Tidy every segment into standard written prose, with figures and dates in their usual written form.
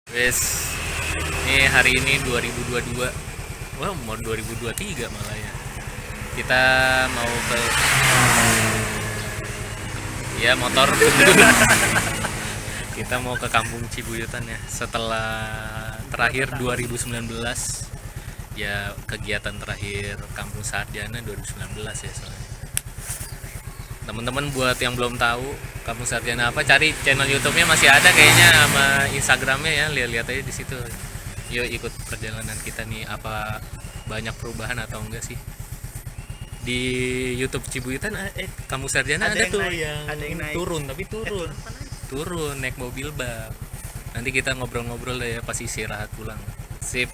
Wes, ini hari ini 2022. Wah, mau 2023 malah ya. Kita mau ke ya motor kita mau ke Kampung Cibuyutan ya. Setelah terakhir 2019 ya, kegiatan terakhir Kampung Sarjana 2019 ya soalnya. Teman-teman buat yang belum tahu Kampung Sarjana apa, cari channel YouTube-nya, masih ada kayaknya, sama Instagram-nya ya, lihat-lihat aja di situ. Yuk ikut perjalanan kita nih, apa banyak perubahan atau enggak sih di YouTube Cibuyutan. Kampung Sarjana ada tuh yang naik. turun, tapi turun naik mobil bak. Nanti kita ngobrol-ngobrol deh ya pas istirahat pulang. Sip.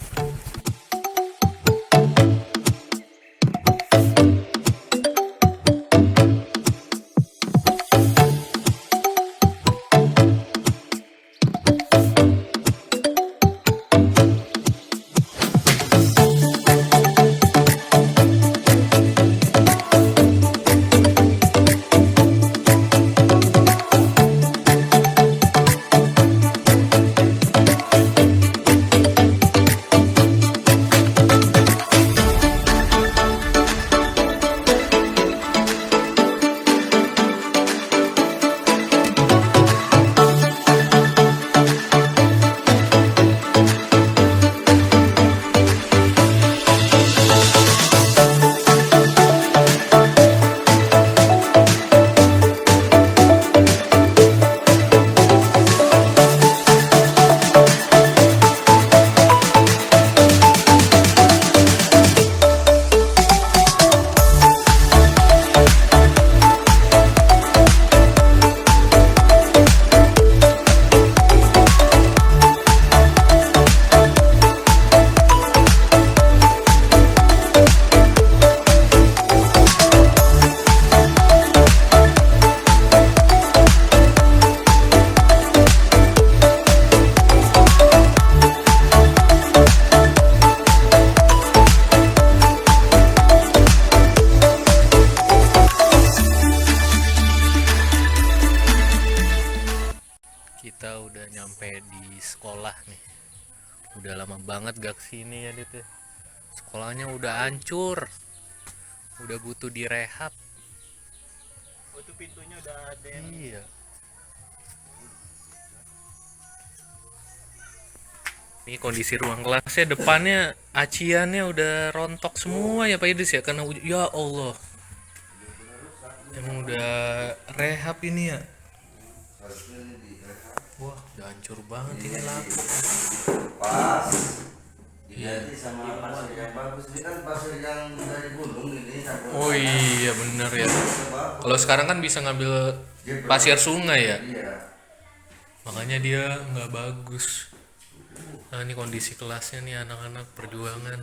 Kita udah nyampe di sekolah nih. Udah lama banget gak kesini ya Dit ya. Sekolahnya udah hancur, udah butuh direhab. Oh, itu pintunya udah ada yang Iya. Ini kondisi ruang kelasnya, depannya aciannya udah rontok semua ya Pak Idris ya, karena ya Allah, emang udah rehab ini ya. Wah, udah hancur banget ini lampu. Pas diganti sama pasir yang bagus. Ini kan pasir yang dari gunung ini. Oh iya bener ya. Kalau sekarang kan bisa ngambil pasir sungai ya, Iya. makanya dia nggak bagus. Nah ini kondisi kelasnya nih, anak-anak perjuangan,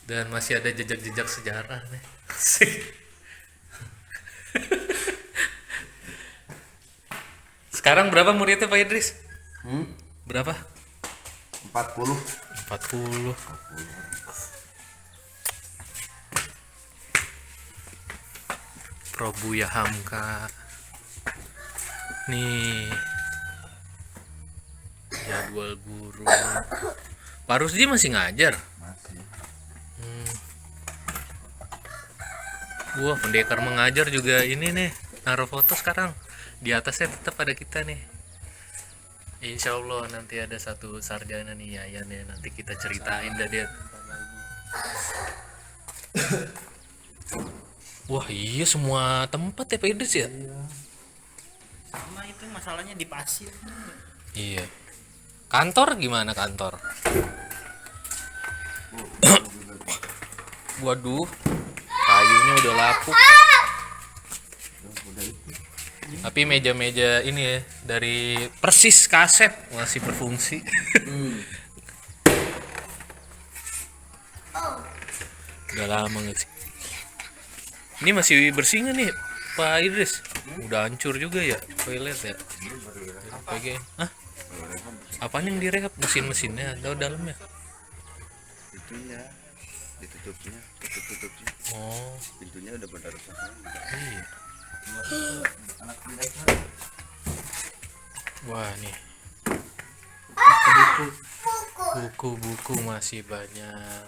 dan masih ada jejak-jejak sejarah nih. Sekarang berapa muridnya Pak Idris? Berapa? 40. 40. Probuya Hamka. Nih jadwal guru. Pak Rusdi masih ngajar? Masih. Wah, pendekar mengajar juga ini nih, naruh foto sekarang. Di atasnya tetap ada kita nih. Insya Allah nanti ada satu sarjana nih Yayan ya, nanti kita ceritain dah dia. Wah iya, semua tempat ya Pak Idris ya. sama itu masalahnya di pasir. Iya. Kantor gimana kantor? Waduh, kayunya udah lapuk. Tapi meja-meja ini ya dari persis kasep masih berfungsi. Udah lama nggak sih. Ini masih bersih nggak nih Pak Idris? Udah hancur juga ya toilet ya. Oke. Hah? Apaan yang direhab? Mesin-mesinnya atau dalamnya? Itunya ditutupnya, tutupnya. Oh Pintunya udah pada rusak. iya. Wah nih buku masih banyak.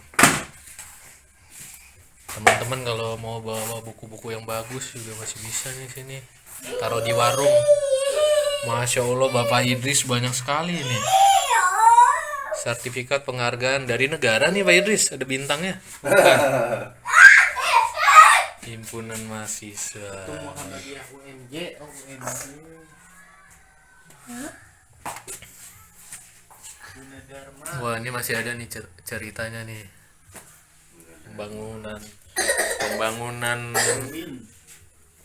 Teman-teman kalau mau bawa buku-buku yang bagus juga masih bisa nih sini. Taruh di warung. Masya Allah, Bapak Idris banyak sekali nih. Sertifikat penghargaan dari negara nih Pak Idris, ada bintangnya. Bukan. Himpunan mahasiswa. UMJ. Wah, ini masih ada nih ceritanya nih. Pembangunan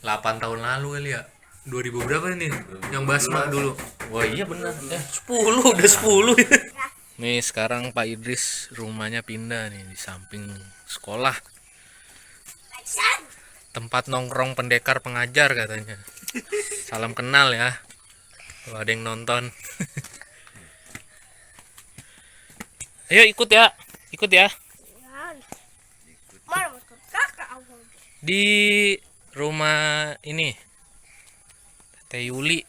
8 tahun lalu kali ya. 2000 berapa ini? Yang Basma dulu. Wah, iya benar. 10, udah 10. Nih sekarang Pak Idris rumahnya pindah nih di samping sekolah. Tempat nongkrong pendekar pengajar katanya. Salam kenal ya. Kalau ada yang nonton. Ayo ikut ya. Ikut ya. Di rumah ini Teh Yuli.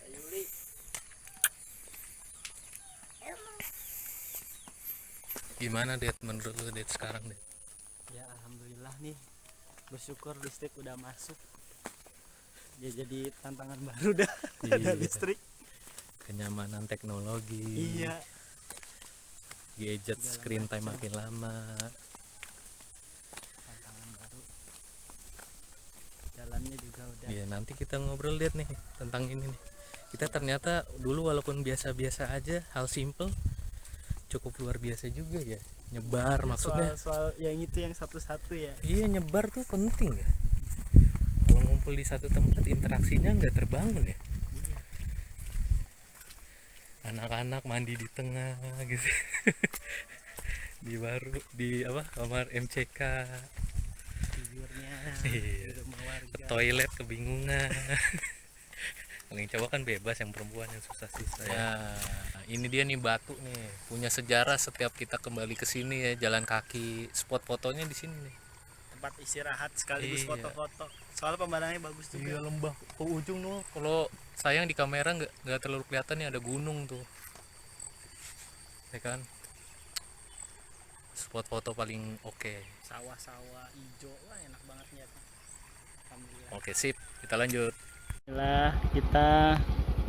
Gimana Det menurut lu Det sekarang Det? Ya alhamdulillah nih, bersyukur listrik udah masuk. Ya jadi tantangan baru dah. Ada Iya. listrik. Kenyamanan teknologi. Iya. Gadget screen time makin lama. Tantangan baru. Jalannya juga udah. Ya nanti kita ngobrol Det nih tentang ini nih. Kita ternyata dulu walaupun biasa-biasa aja, hal simple cukup luar biasa juga ya. Nyebar maksudnya. Soal yang itu yang satu-satu ya. Iya, nyebar tuh penting ya. Kalau ngumpul di satu tempat interaksinya nggak terbangun ya. Anak-anak mandi di tengah gitu. di kamar MCK. Tidurnya Iya. di rumah warga. Ke toilet kebingungan. Kalau yang cowok kan bebas, yang perempuan yang susah sisa ya. Ini dia nih batu nih, punya sejarah setiap kita kembali ke sini ya, jalan kaki. Spot fotonya di sini nih. Tempat istirahat sekaligus Iya. foto-foto. Soalnya pemandangannya bagus juga. Iya, lembah ke ujung tuh. Kalau sayang di kamera nggak terlalu kelihatan nih, ada gunung tuh. Ya kan? Spot foto paling oke. Sawah-sawah hijau, wah enak banget lihat. Alhamdulillah. Oke, sip. Kita lanjut. Inilah kita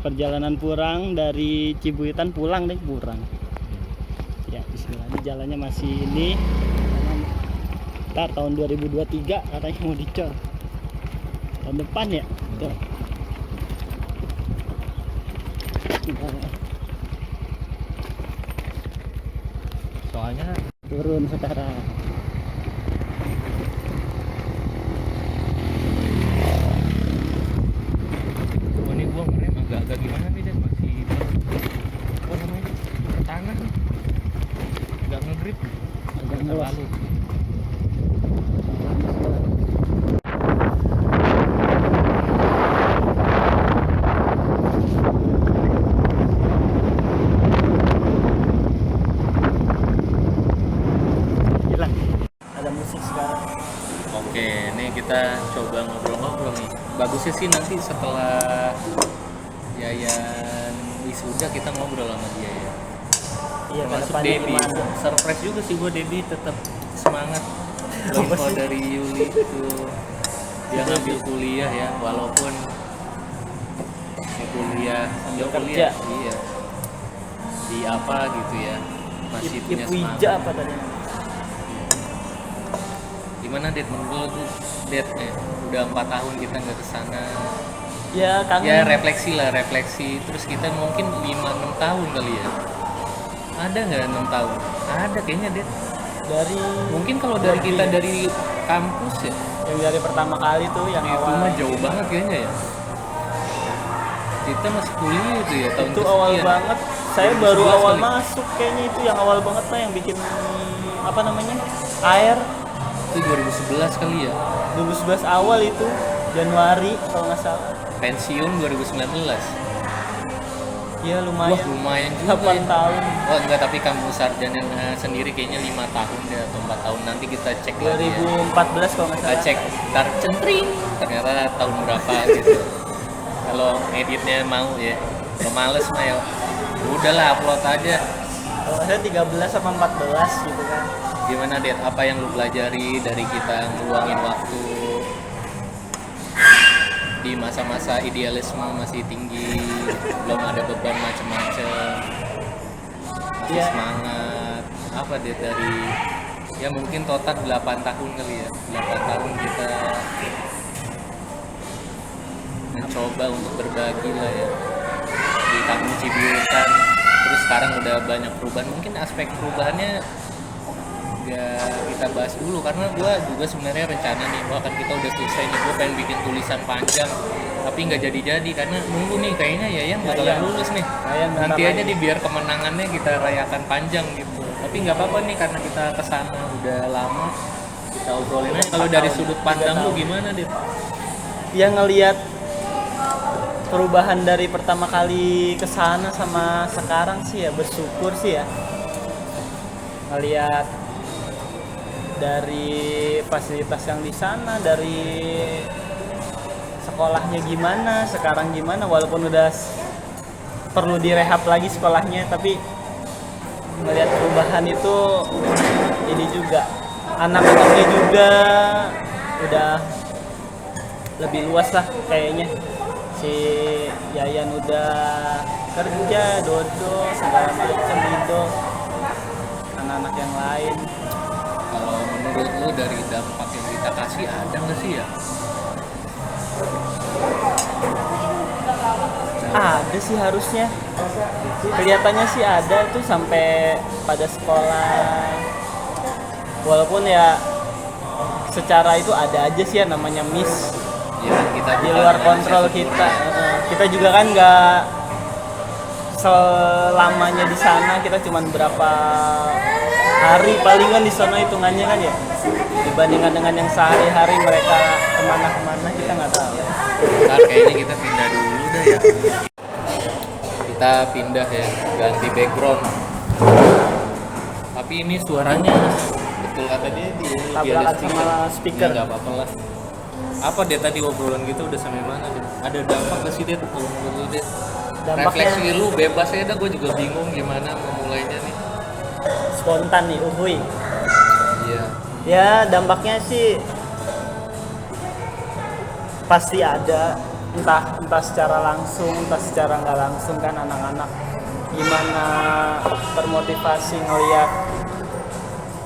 perjalanan pulang dari Cibuitan pulang deh pulang. Ya bismillah, ini jalannya masih ini. Ntar tahun 2023 katanya mau dicor. Tahun depan ya. Tuh. Soalnya Turun sekarang. ini gua ngerem agak-agak gimana nih Dan masih apa namanya? Pertangan nih. Nggak ngegrip. Agak ngelos. Terlalu. Gila. Ada musik sekarang. Oke, ini kita coba ngobrol-ngobrol nih. Bagusnya sih nanti setelah Yayan wisuda kita ngobrol sama dia ya. Iya, Termasuk depannya Debbie. gimana? Surprise juga sih gua Debbie tetap semangat. Info dari Yuli itu dia ngambil kuliah ya, walaupun ya kuliah Sambil kuliah, kerja. iya. Di apa gitu ya. Masih punya Ipwija semangat. apa tadi? Gimana Det menurut lu Det udah 4 tahun kita nggak kesana. Ya kangen. Ya refleksi lah, refleksi. Terus kita mungkin 5-6 tahun kali ya. Ada nggak 6 tahun? Ada kayaknya Det. Dari Mungkin kalau dari kita dari kampus ya, yang dari pertama kali tuh yang itu awal mah jauh banget kayaknya ya. Kita masih kuliah itu ya tahun itu awal kesekian. banget. Saya baru 2011 awal kali. masuk kayaknya itu yang awal banget lah yang bikin apa namanya air Itu 2011 kali ya. 2011 awal itu Januari kalau nggak salah. Pensiun 2019. Ya Wah lumayan. lumayan juga 8 ya. tahun. Oh enggak, tapi kamu sarjana sendiri kayaknya 5 tahun ya atau 4 tahun, nanti kita cek lagi ya. 2014 kalau nggak Kita salah. cek ntar centring ternyata tahun berapa gitu. Kalau editnya mau ya, kalau males mah ya udahlah upload aja. kalau nggak salah 13 sama 14 gitu kan. Gimana Det, apa yang lu pelajari dari kita ngeluangin waktu di masa-masa idealisme masih tinggi, belum ada beban macem-macem, masih Iya. semangat. Apa Det dari ya mungkin total 8 tahun kali ya, 8 tahun kita mencoba untuk berbagi lah ya di Kampung Cibuyutan. Terus sekarang udah banyak perubahan, mungkin aspek perubahannya nggak kita bahas dulu karena gue juga sebenarnya rencana nih, wah kan kita udah selesai nih, gue pengen bikin tulisan panjang tapi nggak jadi karena nunggu nih kayaknya Yayan bakalan Yayan. lulus nih, Yayan bentar nanti aja lagi. nih biar kemenangannya kita rayakan panjang gitu. Tapi nggak apa-apa nih karena kita kesana udah lama, kita obrolin aja. Kalau dari sudut pandang lu gimana Dit? Yang ngelihat perubahan dari pertama kali ke sana sama sekarang sih ya bersyukur sih ya. Ngelihat dari fasilitas yang di sana, dari sekolahnya gimana, sekarang gimana, walaupun udah perlu direhab lagi sekolahnya, tapi melihat perubahan itu ini juga anak-anaknya juga udah lebih luas lah kayaknya. Si Yayan udah kerja, Dodo segala macam, Dido, anak-anak yang lain. Kalau menurut lu dari dampak yang kita kasih ada nggak sih ya? Ada sih harusnya, kelihatannya sih ada tuh sampai pada sekolah, walaupun ya secara itu ada aja sih ya namanya miss Ya kan kita di bukan luar manusia kontrol sempurna. kita. Kita juga kan nggak selamanya di sana, kita cuman berapa hari palingan di sana hitungannya kan ya, dibandingkan dengan yang sehari-hari mereka kemana-kemana kita nggak tahu. Ntar kayaknya kita pindah dulu dah ya. Kita pindah ya, ganti background. Tapi ini suaranya betul kata dia di Tabrakan sama speaker. Nggak apa-apa lah. Apa dia tadi obrolan gitu udah sampai mana dia? Ada dampak gak sih dia? Kalau menurut lu dia? Dampaknya- Refleksi lu bebas ya dah, gue juga bingung gimana memulainya nih. Spontan nih, uhuy. Iya. Ya dampaknya sih pasti ada, entah secara langsung, entah secara nggak langsung kan. Anak-anak gimana termotivasi ngelihat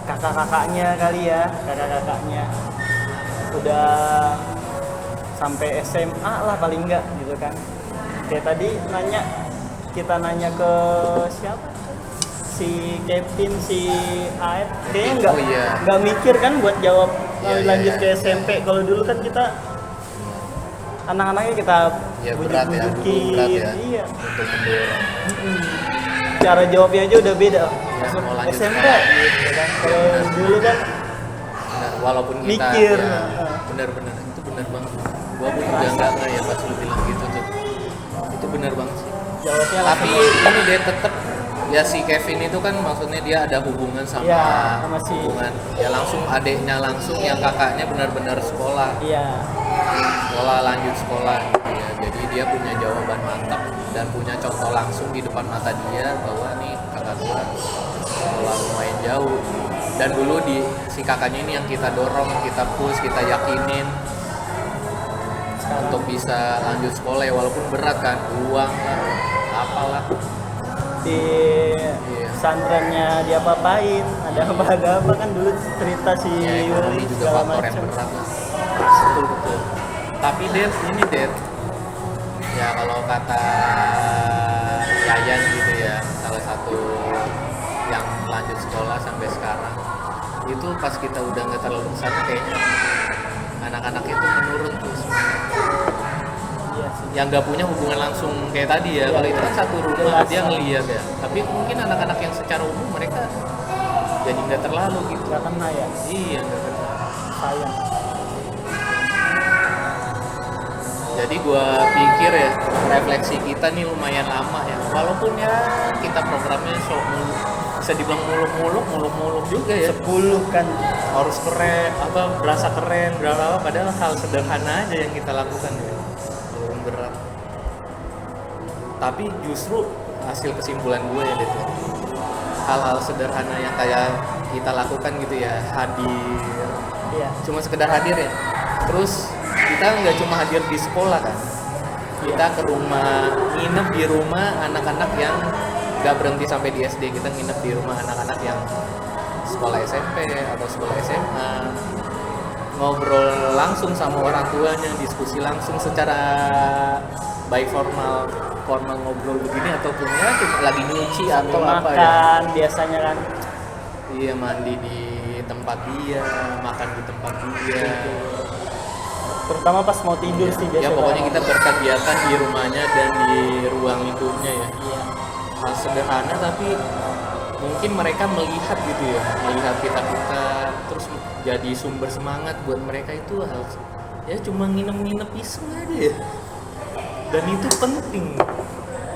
kakak-kakaknya kali ya, kakak-kakaknya udah sampai SMA lah paling enggak gitu kan. Kayak tadi kita nanya ke siapa, si Kevin, si Aep, kayaknya Oh, iya. nggak mikir kan buat jawab Iya, lanjut iya, ke iya. SMP. Kalau dulu kan kita anak-anaknya kita Ya berat ya, dulu bujuk-bujukin. berat ya. Iya. Untuk mendorong. Cara jawabnya aja udah beda. Ya, mau lanjut SMP sekolah. gitu kan. Kalau dulu kan Benar, walaupun kita Mikir. ya, benar-benar itu benar banget. Gua pun juga enggak ya pas lu bilang gitu tuh. Itu benar banget sih. jawabnya Tapi langsung. ini dia tetap ya si Kevin itu kan maksudnya dia ada hubungan sama, Ya, sama si- hubungan ya langsung adiknya langsung yang kakaknya benar-benar sekolah Iya. lanjut sekolah gitu ya. Jadi dia punya jawaban mantap dan punya contoh langsung di depan mata dia bahwa nih kakak gua sekolah lumayan jauh. Dan dulu di si kakaknya ini yang kita dorong, kita push, kita yakinin untuk bisa lanjut sekolah ya, walaupun berat kan, uang lah, apalah. Di Iya. pesantrennya dia apain, ada apa kan dulu cerita si Ya ekonomi Yuli juga segala faktor yang macam. berat lah. Betul. Tapi Det, ini Det, ya kalau kata Yayan gitu ya, salah satu yang lanjut sekolah sampai sekarang, itu pas kita udah nggak terlalu kesana kayaknya anak-anak itu menurun tuh semuanya. Iya sih. Yang nggak punya hubungan langsung kayak tadi ya, kalau itu kan satu rumah Jelas. dia ngeliat ya, tapi mungkin anak-anak yang secara umum mereka jadi nggak terlalu gitu. Gak kena ya, Iya nggak kena. sayang. Jadi gua pikir ya refleksi kita nih lumayan lama ya, walaupun ya kita programnya bisa dibilang muluk-muluk juga ya. 10 kan. Harus keren, berasa keren, berapa, padahal hal sederhana aja yang kita lakukan ya, walaupun berat. Tapi justru hasil kesimpulan gue ya itu hal-hal sederhana yang kayak kita lakukan gitu ya, hadir, Iya. cuma sekedar hadir ya. Terus kita nggak cuma hadir di sekolah kan, kita ke rumah, nginep di rumah anak-anak yang nggak berhenti sampai di SD. Kita nginep di rumah anak-anak yang sekolah SMP atau sekolah SMA, ngobrol langsung sama orang tuanya, diskusi langsung secara baik formal ngobrol begini, ataupun ya cuma lagi nyuci atau apa ya. Makan biasanya kan. Iya, mandi di tempat dia, makan di tempat dia. Terutama pas mau tidur sih Ya biasanya. pokoknya kita berkegiatan di rumahnya dan di ruang lingkupnya ya. Iya. Hal sederhana tapi mungkin mereka melihat gitu ya, melihat kita terus jadi sumber semangat buat mereka. Itu hal ya cuma nginep iseng aja ya. Dan itu penting.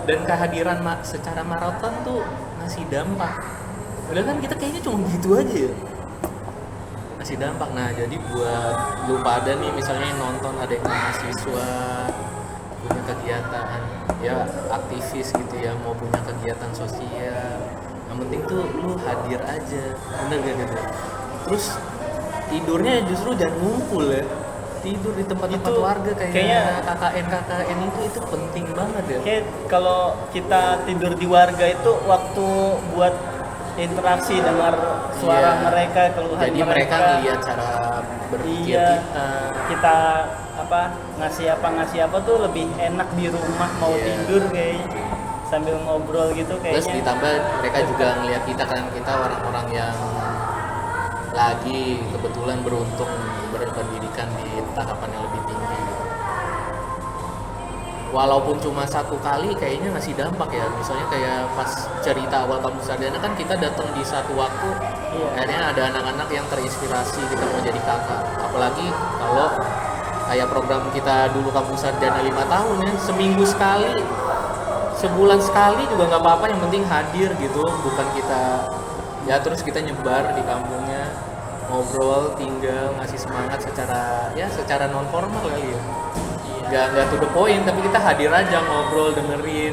Dan kehadiran secara maraton tuh ngasih dampak. Udah kan kita kayaknya cuma gitu aja ya, ngasih dampak. Nah jadi buat lu pada nih misalnya yang nonton, ada yang mahasiswa punya kegiatan ya, aktivis gitu ya, mau punya kegiatan sosial, yang penting tuh lu hadir aja, bener gak gitu. Terus tidurnya justru jangan ngumpul ya, tidur di tempat-tempat Itu warga kayaknya- kayak KKN itu penting banget ya. Kayak kalau kita tidur di warga itu waktu buat interaksi, dengar suara Iya. mereka, keluhan Jadi mereka ngeliat cara berpikir Iya. kita. Kita ngasih apa tuh lebih enak di rumah, mau Iya. tidur kayak sambil ngobrol gitu Terus kayaknya. ditambah mereka juga ngeliat kita kan, kita orang-orang yang lagi kebetulan beruntung berpendidikan di tahapan yang lebih tinggi. Walaupun cuma satu kali kayaknya ngasih dampak ya. Misalnya kayak pas cerita awal Kampus Sarjana kan kita datang di satu waktu, Iya. akhirnya ada anak-anak yang terinspirasi kita mau jadi kakak. Apalagi kalau kayak program kita dulu Kampus Sarjana 5 tahun ya, seminggu sekali, sebulan sekali juga nggak apa-apa, yang penting hadir gitu. Bukan kita ya terus kita nyebar di kampungnya, ngobrol, tinggal, ngasih semangat secara non formal kali ya. Nggak to the point, tapi kita hadir aja, ngobrol, dengerin.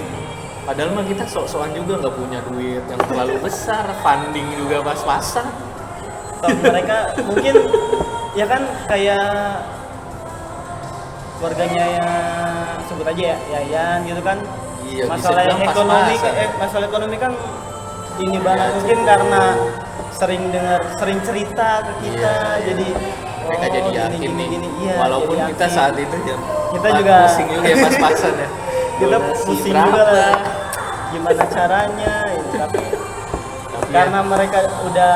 Padahal mah kita sok-sokan juga nggak punya duit yang terlalu besar, funding juga pas-pasan. Atau mereka mungkin ya kan kayak keluarganya yang sebut aja ya, Yayan gitu kan. Iya, bisa masalah bilang ekonomi pas-pasan. masalah ekonomi kan ini banget, Iya, mungkin cukup. karena sering cerita ke kita, Iya. jadi Mereka jadi yakin gini, nih, iya, walaupun jadi kita yakin. saat itu ya Kita juga- pusing juga ya pas-pasan ya. kita Donasi pusing berapa? juga lah gimana caranya itu, tapi Tapi karena mereka udah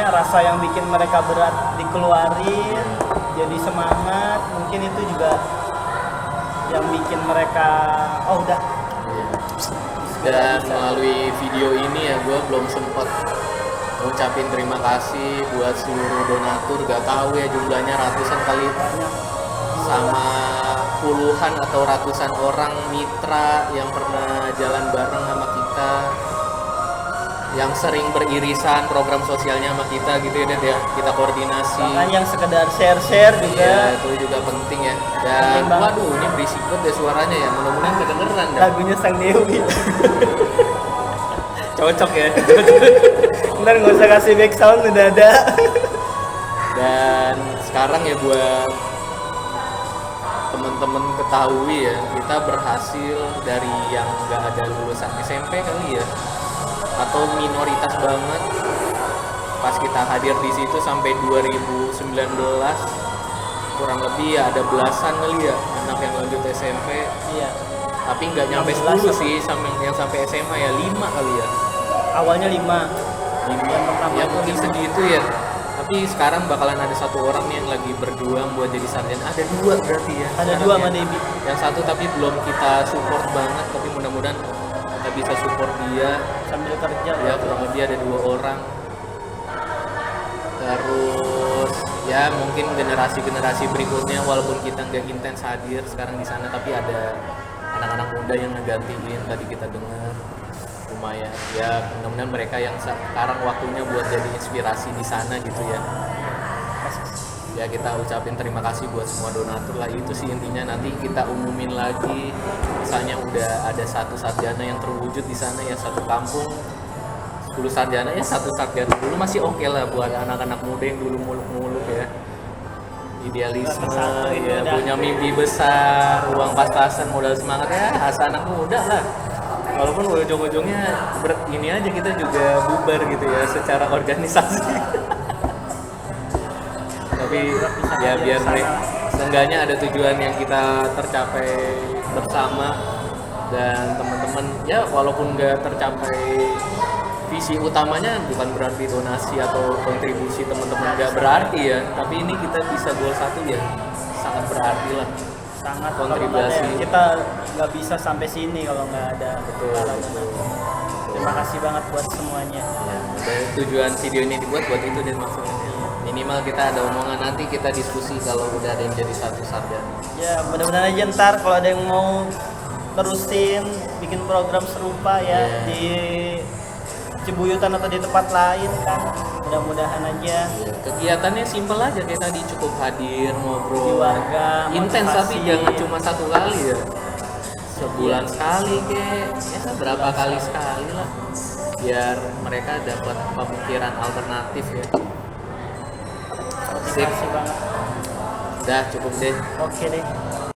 rasa yang bikin mereka berat dikeluarin, jadi semangat, mungkin itu juga yang bikin mereka udah. Iya. Dan melalui video ini ya gue belum sempat ngucapin terima kasih buat seluruh donatur, gak tahu ya jumlahnya ratusan kali, sama puluhan atau ratusan orang mitra yang pernah jalan bareng sama kita, yang sering beririsan program sosialnya sama kita gitu ya Dad ya, kita koordinasi. Bahkan yang sekedar share juga. Iya, itu juga penting ya. Dan Penting banget. waduh, ini berisik banget ya suaranya ya, mudah-mudahan kedengeran dah. Lagunya Sang Dewi. Cocok ya. Ntar nggak usah kasih back sound, udah ada. Dan sekarang ya buat temen-temen ketahui ya, kita berhasil dari yang nggak ada lulusan SMP kali ya, atau minoritas banget, pas kita hadir di situ sampai 2019 kurang lebih ya ada belasan kali ya anak yang lanjut SMP, Iya. tapi nggak nyampe 16 10 sih, sampai yang sampai SMA ya 5 kali ya. Awalnya 5. Yang pertama Ya itu mungkin 5. segitu ya, tapi sekarang bakalan ada satu orang nih yang lagi berjuang buat jadi sarjana. Ada 2 berarti ya Ada sekarang 2 ya. sama Debbie. Yang satu tapi belum kita support banget, tapi mudah-mudahan kita bisa support dia. Sambil kerja. Ya kurang lebih ada 2 orang. Terus ya mungkin generasi berikutnya, walaupun kita nggak intens hadir sekarang di sana, tapi ada anak-anak muda yang ngegantiin, tadi kita dengar lumayan. Ya mudah-mudahan mereka yang sekarang waktunya buat jadi inspirasi di sana gitu ya. Ya kita ucapin terima kasih buat semua donatur lah, itu sih intinya. Nanti kita umumin lagi, misalnya udah ada satu sarjana yang terwujud di sana ya, satu kampung 10 sarjana ya, satu sarjana dulu masih oke lah buat anak-anak muda yang dulu muluk-muluk ya, idealisme Satu itu ya, udah. punya mimpi besar, uang pas-pasan, modal semangat ya, asa anak muda lah. Walaupun ujung-ujungnya ini aja kita juga bubar gitu ya secara organisasi. Tapi ya biar mereka seenggaknya ada tujuan yang kita tercapai bersama, dan teman-teman ya walaupun nggak tercapai visi utamanya, bukan berarti donasi atau kontribusi teman-teman nggak berarti ya, tapi ini kita bisa goal satu ya sangat berarti lah. Sangat Kontribusi. kalau kita nggak bisa sampai sini kalau nggak ada Betul, jalan. betul. Terima kasih banget buat semuanya. Ya, dan tujuan video ini dibuat buat itu dan maksudnya minimal kita ada omongan, nanti kita diskusi kalau udah ada yang jadi satu sarjana. Ya mudah-mudahan aja ntar kalau ada yang mau terusin bikin program serupa ya Iya. di Cibuyutan atau di tempat lain kan, mudah-mudahan aja Ya, kegiatannya simpel aja kayak tadi, cukup hadir, di ngobrol, warga intens tapi motivasi. jangan cuma satu kali ya, sebulan sekali kek, ya berapa kali sekali lah, biar mereka dapat pemikiran alternatif ya. Sip, Motivasi banget. udah cukup deh. Oke deh.